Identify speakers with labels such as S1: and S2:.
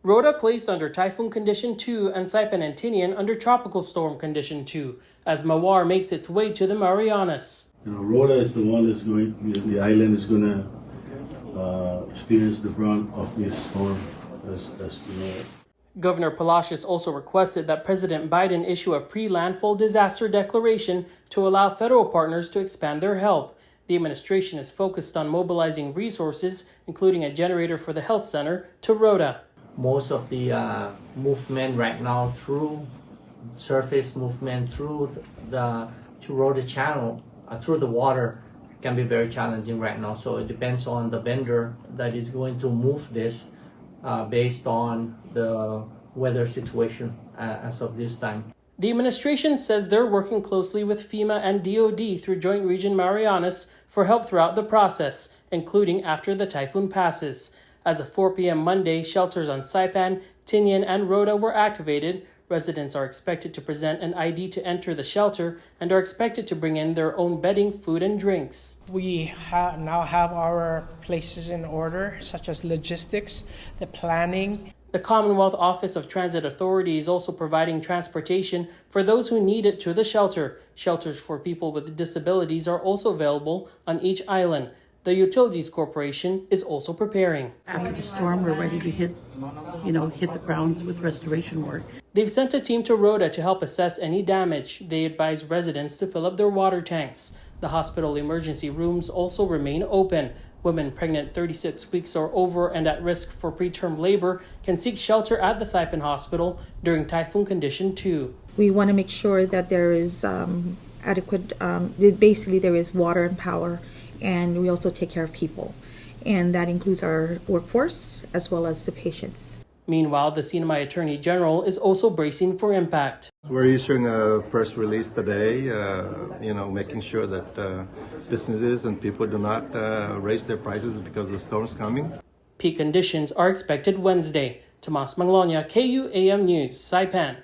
S1: Rota placed under Typhoon Condition II and Saipan and Tinian under Tropical Storm Condition II as Mawar makes its way to the Marianas.
S2: Rota is the one that's the island is going to experience the brunt of this storm as we know it.
S1: Governor Palacios also requested that President Biden issue a pre-landfall disaster declaration to allow federal partners to expand their help. The administration is focused on mobilizing resources, including a generator for the health center, to Rota.
S3: Most of the movement right now through surface movement through the Rota channel, through the water, can be very challenging right now. So it depends on the vendor that is going to move this based on the weather situation as of this time.
S1: The administration says they're working closely with FEMA and DoD through Joint Region Marianas for help throughout the process, including after the typhoon passes. As of 4 p.m. Monday, shelters on Saipan, Tinian, and Rota were activated. Residents are expected to present an ID to enter the shelter and are expected to bring in their own bedding, food, and drinks.
S4: We now have our places in order, such as logistics, the planning.
S1: The Commonwealth Office of Transit Authority is also providing transportation for those who need it to the shelter. Shelters for people with disabilities are also available on each island. The Utilities Corporation is also preparing.
S5: After the storm, we're ready to hit the grounds with restoration work.
S1: They've sent a team to Rota to help assess any damage. They advise residents to fill up their water tanks. The hospital emergency rooms also remain open. Women pregnant 36 weeks or over and at risk for preterm labor can seek shelter at the Saipan Hospital during Typhoon Condition II.
S6: We want to make sure that there is adequate, basically there is water and power, and we also take care of people. And that includes our workforce as well as the patients.
S1: Meanwhile, the Sinamay Attorney General is also bracing for impact.
S7: We're issuing a press release today, making sure that businesses and people do not raise their prices because the storm's coming.
S1: Peak conditions are expected Wednesday. Tomas Manglonia, KUAM News, Saipan.